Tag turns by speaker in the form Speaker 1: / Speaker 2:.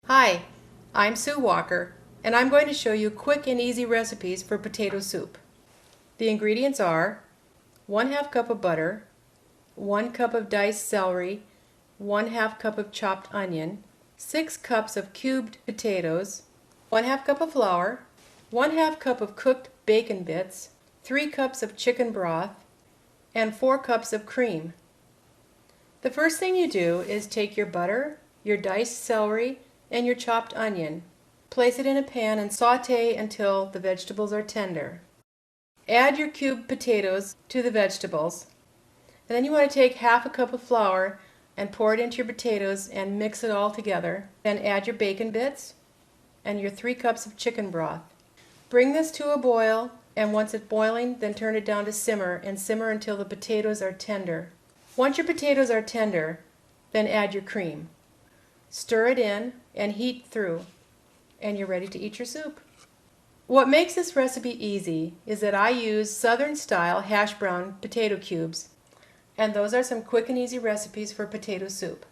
Speaker 1: Hi, I'm Sue Walker, and I'm going to show you quick and easy recipes for potato soup. The ingredients are 1/2 cup of butter, 1 cup of diced celery, 1/2 cup of chopped onion, 6 cups of cubed potatoes, 1/2 cup of flour, 1/2 cup of cooked bacon bits, 3 cups of chicken broth, and 4 cups of cream. The first thing you do is take your butter, your diced celery, and your chopped onion. Place it in a pan and saute until the vegetables are tender. Add your cubed potatoes to the vegetables. And then you want to take 1/2 cup of flour and pour it into your potatoes and mix it all together. Then add your bacon bits and your 3 cups of chicken broth. Bring this to a boil, and once it's boiling, then turn it down to simmer and simmer until the potatoes are tender. Once your potatoes are tender, then add your cream. Stir it in and heat through, and you're ready to eat your soup. What makes this recipe easy is that I use Southern style hash brown potato cubes, and those are some quick and easy recipes for potato soup.